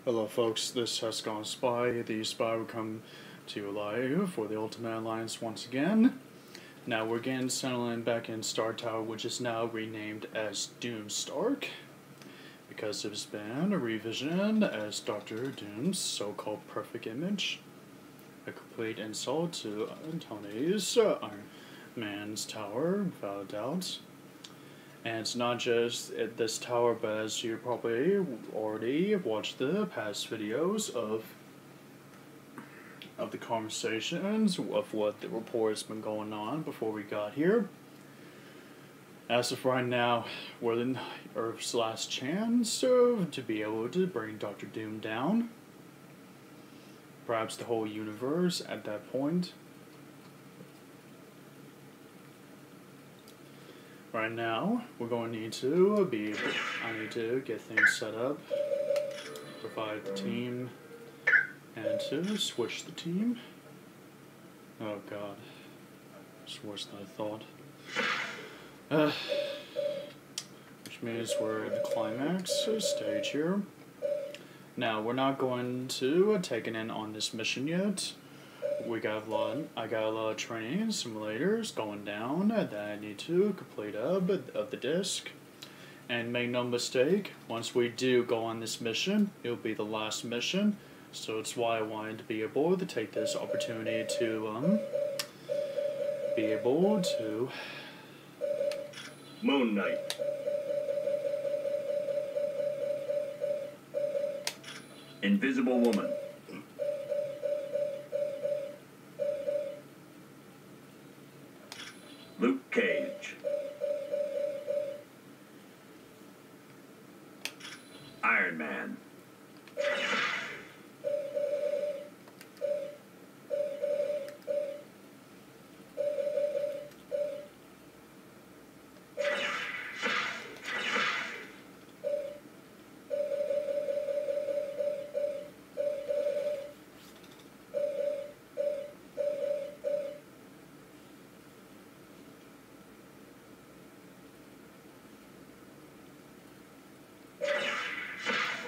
Hello folks, this has gone Spy. The Spy will come to you live for the Ultimate Alliance once again. Now we're getting settled back in Star Tower, which is now renamed as DoomStark, because it's been revisioned as Dr. Doom's so-called perfect image. A complete insult to Tony's Iron Man's tower, without a doubt. And it's not just at this tower, but as you probably already watched the past videos of the conversations of what the report's been going on before we got here. As of right now, we're in Earth's last chance to be able to bring Dr. Doom down. Perhaps the whole universe at that point. Right now, we're going to need to I need to get things set up, provide the team, and to switch the team. Oh god, it's worse than I thought. Which means we're at the climax stage here. Now, we're not going to take it in on this mission yet. I got a lot of training simulators going down that I need to complete of the disc. And make no mistake, once we do go on this mission, it'll be the last mission. So it's why I wanted to be able to take this opportunity to be able to Moon Knight. Invisible Woman. Luke Cage. Iron Man.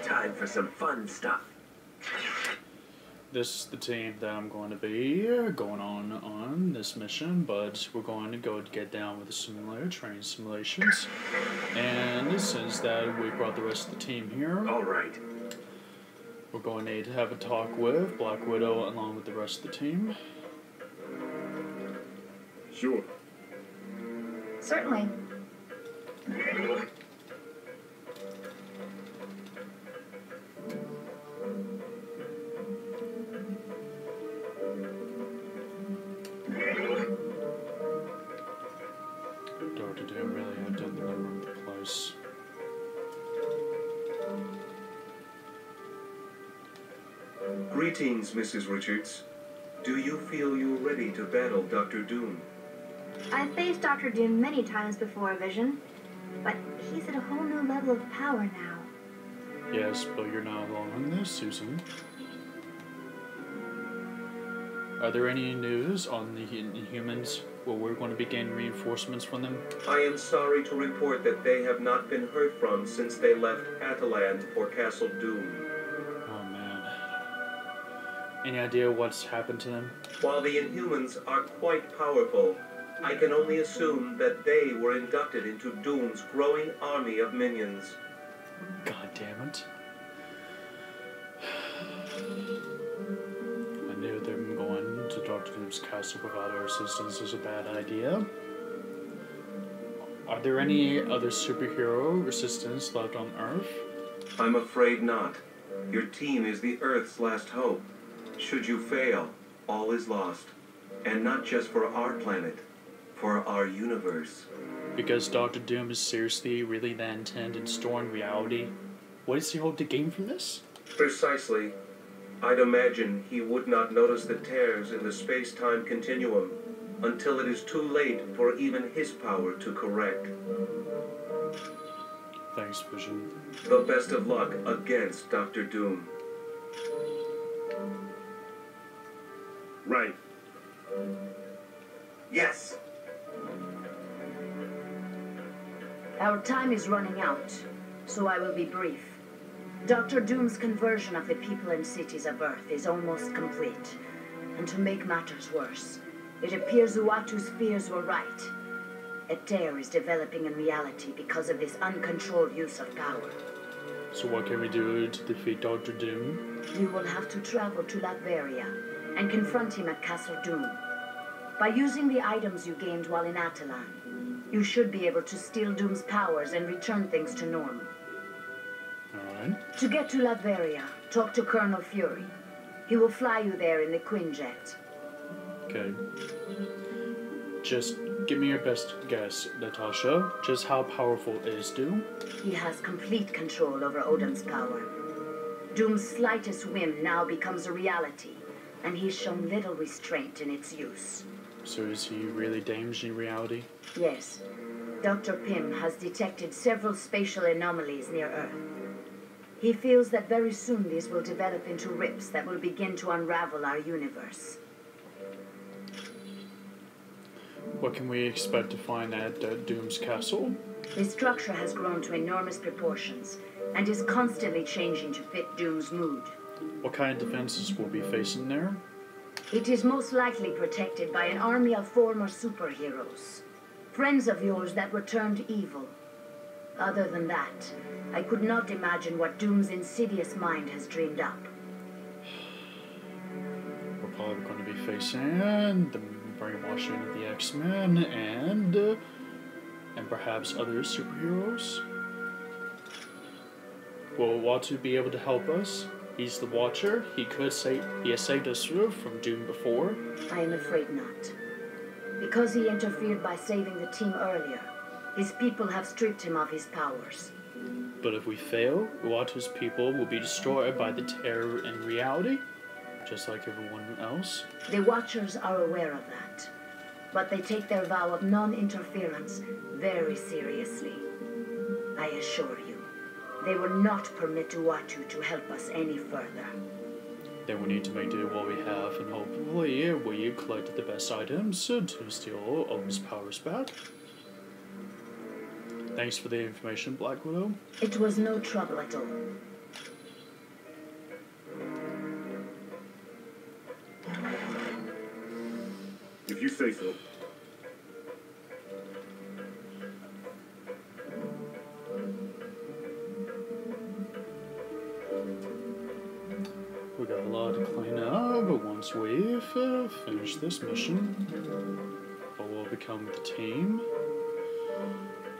Time for some fun stuff. This is the team that I'm going to be going on this mission, but we're going to go get down with the simulator, training simulations. And since that we brought the rest of the team here, Alright. we're going to need to have a talk with Black Widow along with the rest of the team. Sure. Certainly. Dr. Doom really undone the number of the place. Greetings, Mrs. Richards. Do you feel you're ready to battle Dr. Doom? I've faced Dr. Doom many times before, Vision, but he's at a whole new level of power now. Yes, but you're not alone on this, Susan. Are there any news on the humans where we're going to be getting reinforcements from them? I am sorry to report that they have not been heard from since they left Ataland for Castle Doom. Oh man. Any idea what's happened to them? While the Inhumans are quite powerful, I can only assume that they were inducted into Doom's growing army of minions. God damn it. I knew them going to Dr. Doom's castle without our assistance is a bad idea. Are there any other superhero resistance left on Earth? I'm afraid not. Your team is the Earth's last hope. Should you fail, all is lost. And not just for our planet, for our universe. Because Dr. Doom is seriously really that intent and store in reality? What does he hope to gain from this? Precisely. I'd imagine he would not notice the tears in the space-time continuum until it is too late for even his power to correct. Thanks, Vision. The best of luck against Dr. Doom. Right. Yes. Our time is running out, so I will be brief. Dr. Doom's conversion of the people and cities of Earth is almost complete. And to make matters worse, it appears Uatu's fears were right. A tear is developing in reality because of this uncontrolled use of power. So what can we do to defeat Dr. Doom? You will have to travel to Latveria and confront him at Castle Doom. By using the items you gained while in Atalan, you should be able to steal Doom's powers and return things to normal. Alright. To get to Latveria, talk to Colonel Fury. He will fly you there in the Quinjet. Okay. Just give me your best guess, Natasha. Just how powerful is Doom? He has complete control over Odin's power. Doom's slightest whim now becomes a reality, and he's shown little restraint in its use. So is he really damaging reality? Yes. Dr. Pym has detected several spatial anomalies near Earth. He feels that very soon these will develop into rips that will begin to unravel our universe. What can we expect to find at Doom's castle? The structure has grown to enormous proportions and is constantly changing to fit Doom's mood. What kind of defenses will be facing there? It is most likely protected by an army of former superheroes, friends of yours that were turned evil. Other than that, I could not imagine what Doom's insidious mind has dreamed up. We're probably going to be facing the brainwashing of the X-Men and perhaps other superheroes. Will Uatu be able to help us? He's the Watcher. He has saved us from Doom before. I am afraid not. Because he interfered by saving the team earlier, his people have stripped him of his powers. But if we fail, Uatu's people will be destroyed by the terror in reality, just like everyone else. The Watchers are aware of that, but they take their vow of non-interference very seriously. I assure you, they will not permit Uatu to help us any further. Then we need to make do with what we have, and hopefully we collected the best items to steal Odin's powers back. Thanks for the information, Black Widow. It was no trouble at all. If you say so. We got a lot to clean up, but once we've finished this mission, what will become the team?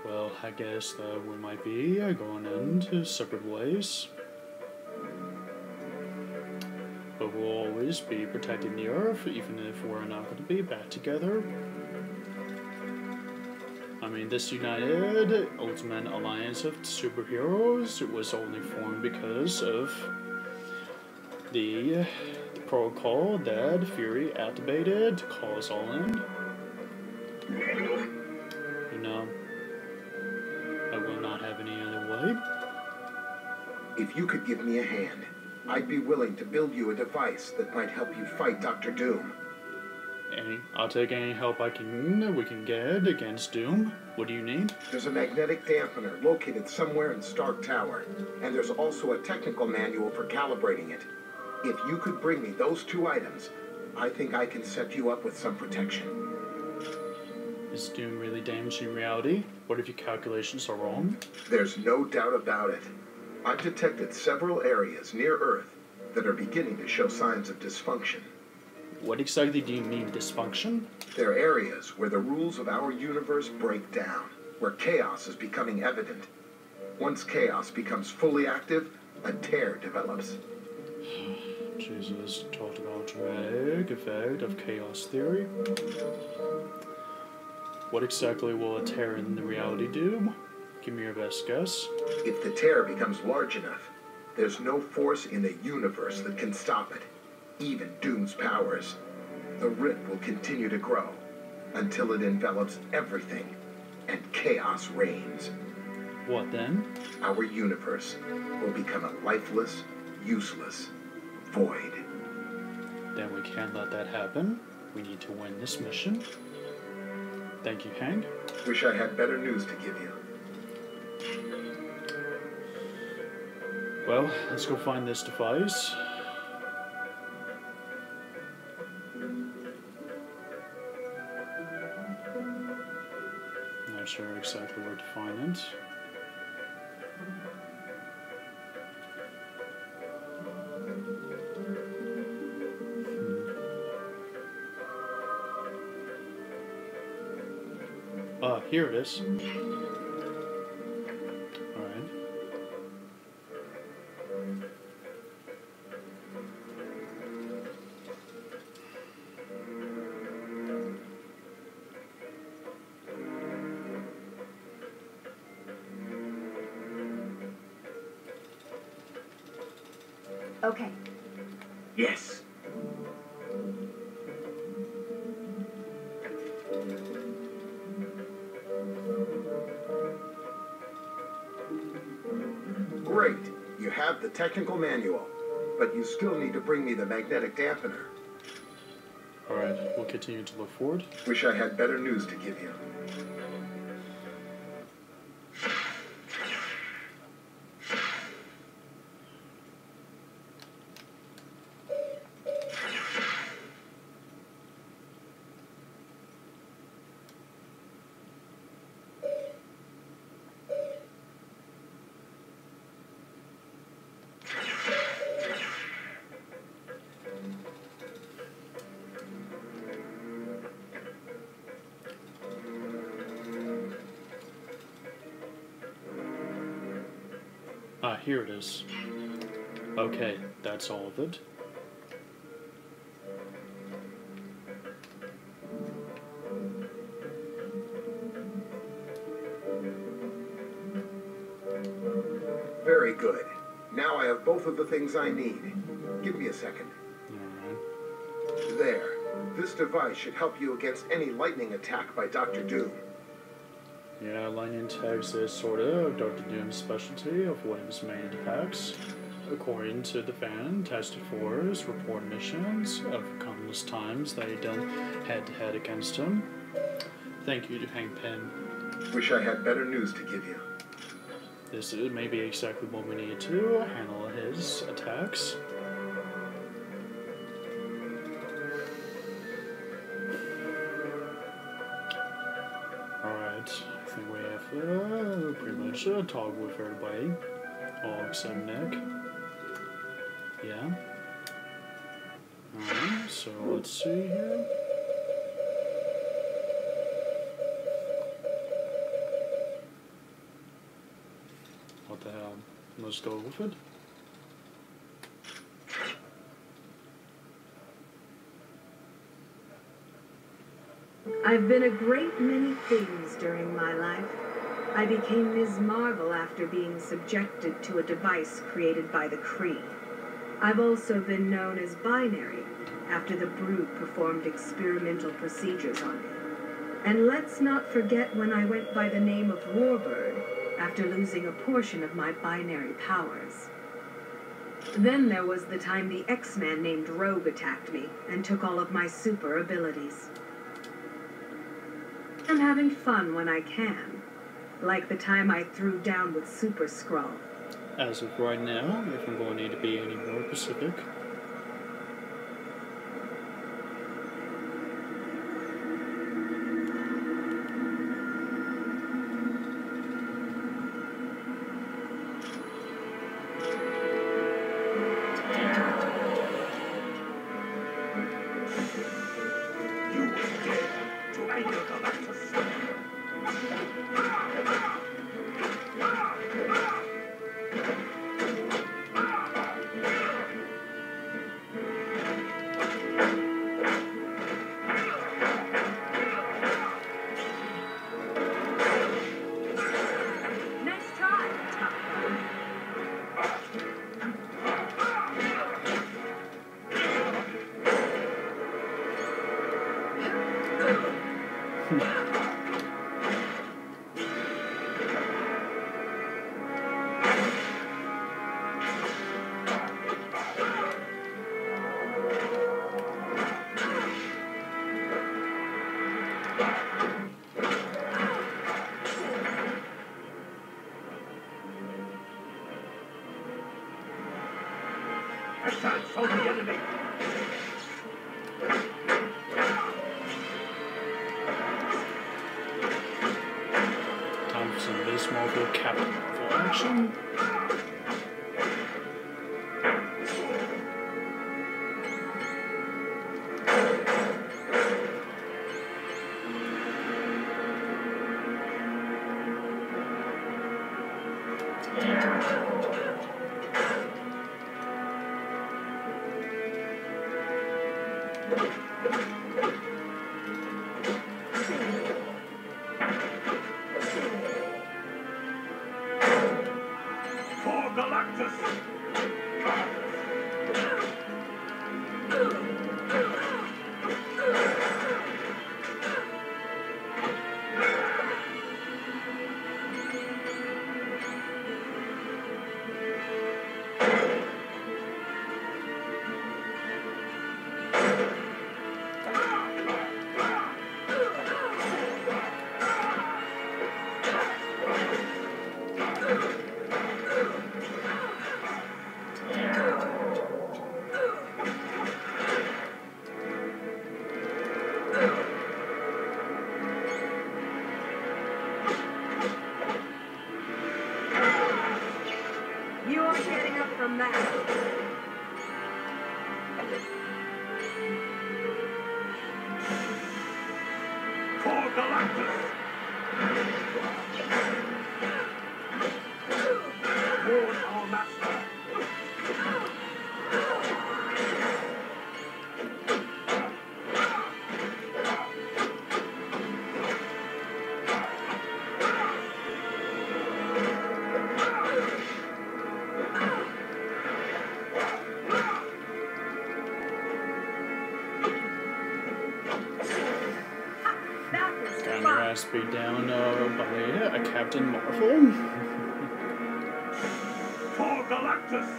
Well, I guess that we might be going into separate ways. But we'll always be protecting the Earth, even if we're not going to be back together. I mean, this United Ultimate Alliance of Superheroes, it was only formed because of the protocol that Fury activated to call us all in. You know, I will not have any other way. If you could give me a hand, I'd be willing to build you a device that might help you fight Dr. Doom. I'll take any help we can get against Doom. What do you need? There's a magnetic dampener located somewhere in Stark Tower, and there's also a technical manual for calibrating it. If you could bring me those two items, I think I can set you up with some protection. Is Doom really damaging reality? What if your calculations are wrong? There's no doubt about it. I've detected several areas near Earth that are beginning to show signs of dysfunction. What exactly do you mean, dysfunction? They're areas where the rules of our universe break down, where chaos is becoming evident. Once chaos becomes fully active, a tear develops. Jesus talked about dramatic effect of chaos theory. What exactly will a tear in the reality do? Give me your best guess. If the tear becomes large enough, there's no force in the universe that can stop it, even Doom's powers. The rip will continue to grow until it envelops everything, and chaos reigns. What then? Our universe will become a lifeless, useless void. Then we can't let that happen. We need to win this mission. Thank you, Hank. Wish I had better news to give you. Well, let's go find this device. Not sure exactly where to find it. Here it is. Alright. Okay. Yes. Great. You have the technical manual, but you still need to bring me the magnetic dampener. Alright, we'll continue to look forward. Wish I had better news to give you. Here it is. Okay, that's all of it. Very good. Now I have both of the things I need. Give me a second. Alright. There. This device should help you against any lightning attack by Dr. Doom. Yeah, lightning attacks is sort of Dr. Doom's specialty of one of his main attacks. According to the Fantastic Four's report missions of countless times they done head-to-head against him. Thank you to Hank Pym. Wish I had better news to give you. This is maybe exactly what we need to handle his attacks. Alright, I think we have pretty much talked with everybody. All except Nick. Yeah. Alright, so let's see here. What the hell? Let's go with it. I've been a great many things during my life. I became Ms. Marvel after being subjected to a device created by the Kree. I've also been known as Binary after the Brood performed experimental procedures on me. And let's not forget when I went by the name of Warbird after losing a portion of my binary powers. Then there was the time the X-Man named Rogue attacked me and took all of my super abilities. I'm having fun when I can, like the time I threw down with Super Skrull. As of right now, if I'm going to need to be any more specific. Assaults on the enemy. Time for some Miss Marvel, Captain Marvel action. For Galactus. You are getting up from that. For Galactus. Warn our master. That was Got your fun. ass beat down by a Captain Marvel. For Galactus.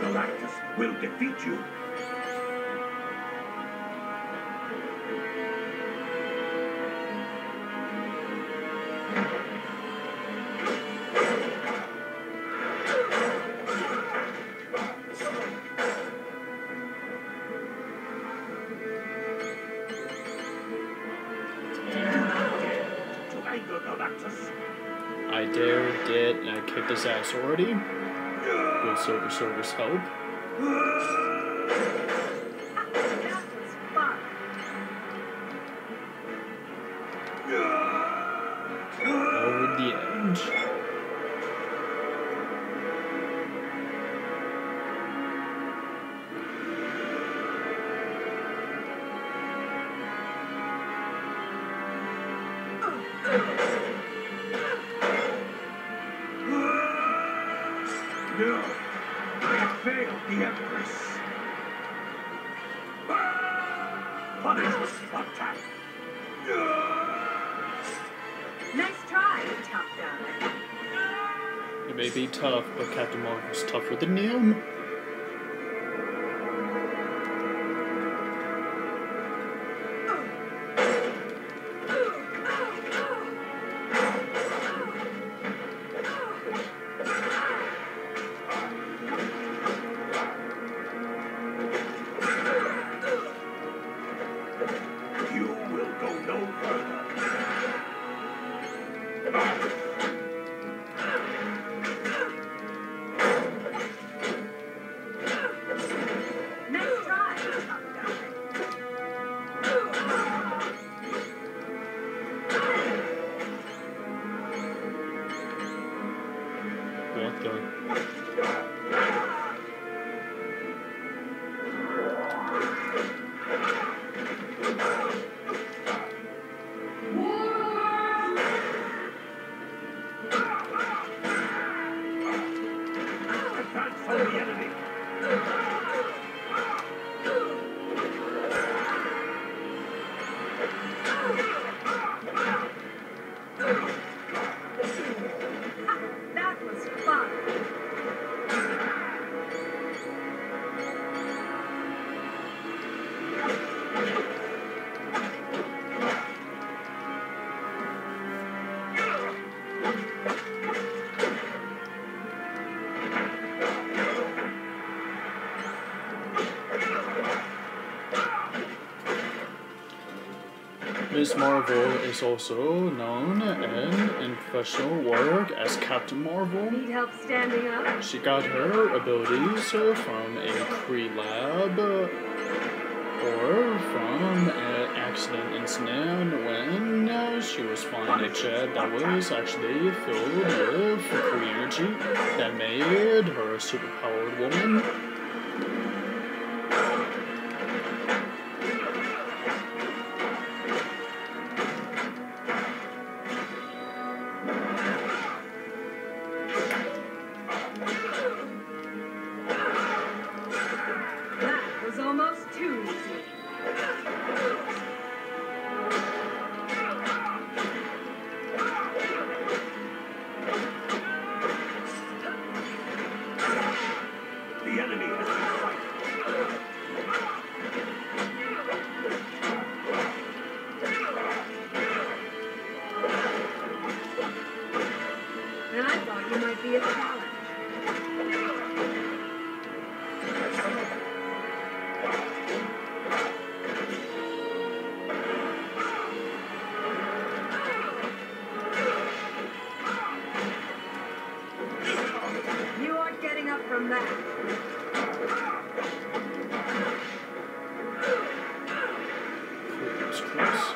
Galactus will defeat you. To anger Galactus. I did, and I kicked his ass already. With Silver Surfer's help. That was fun. Over the edge. No, I have failed the Empress. Punish attack. Nice try, tough guy. It may be tough, but Captain Marvel's tougher than him. You will go no further. Miss Marvel is also known in professional work as Captain Marvel. Need help standing up? She got her abilities from a Kree lab or from an accident incident when she was flying a jet that was actually filled with Kree energy that made her a superpowered woman. That was almost too easy. The enemy has been frightened. And I thought you might be a challenge. You aren't getting up from that. That was close.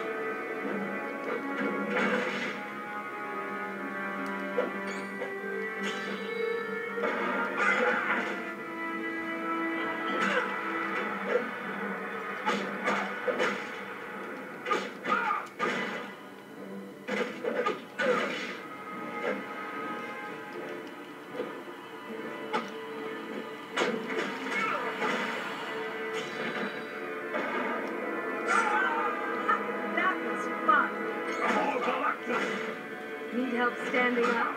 That was fun. All Galactus! Need help standing up?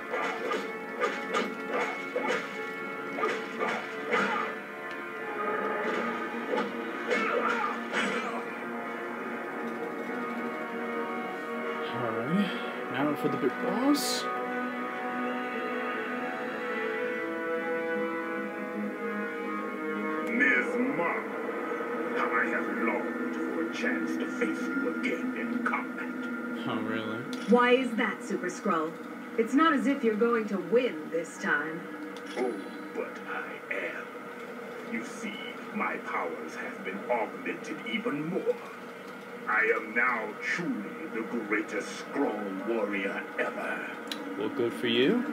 Alright, now for the big boss. Ms. Marvel, how I have longed for a chance to face you again in combat. Oh, really? Why is that, Super Skrull? It's not as if you're going to win this time. Oh, but I am. You see, my powers have been augmented even more. I am now truly the greatest Skrull warrior ever. Well, good for you.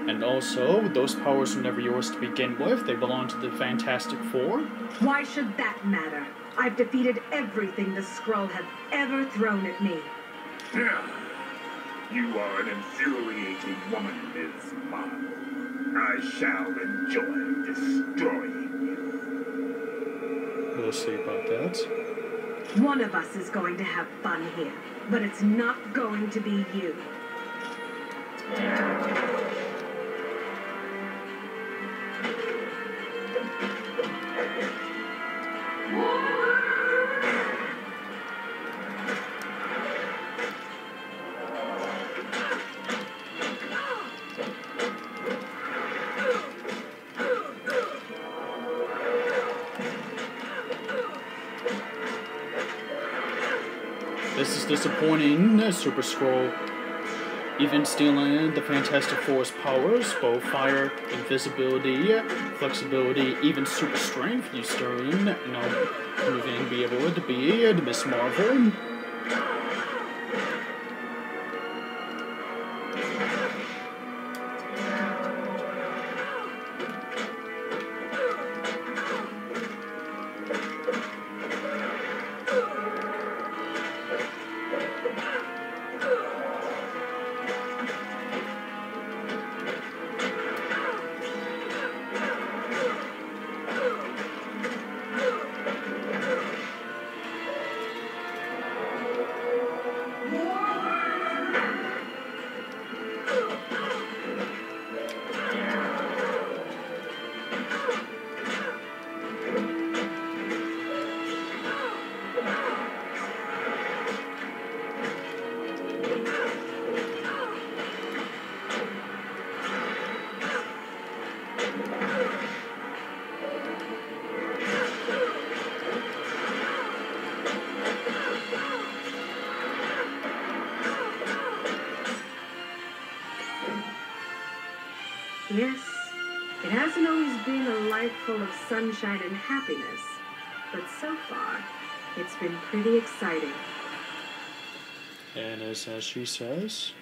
And also, those powers were never yours to begin with. They belong to the Fantastic Four. Why should that matter? I've defeated everything the Skrull have ever thrown at me. You are an infuriating woman, Ms. Marvel. I shall enjoy destroying you. We'll see about that. One of us is going to have fun here, but it's not going to be you. This is disappointing, Super Skrull. Even stealing the Fantastic Four's powers, both fire, invisibility, flexibility, even super strength, you still moving, be able to be the Miss Marvel. Yes, it hasn't always been a life full of sunshine and happiness, but so far, it's been pretty exciting. And as she says,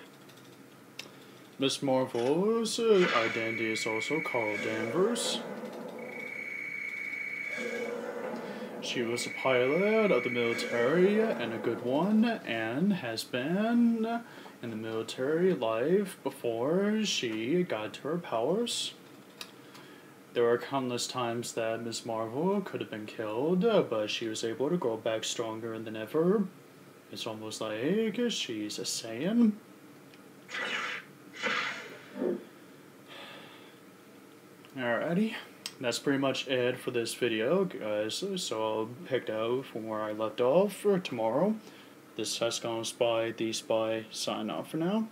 Miss Marvel's identity is also Carl Danvers. She was a pilot of the military, and a good one, and has been in the military life before she got to her powers. There were countless times that Miss Marvel could have been killed, but she was able to grow back stronger than ever. It's almost like she's a Saiyan. Alrighty, that's pretty much it for this video, guys. So I'll pick out from where I left off for tomorrow. This has gone Spy, the Spy, sign off for now.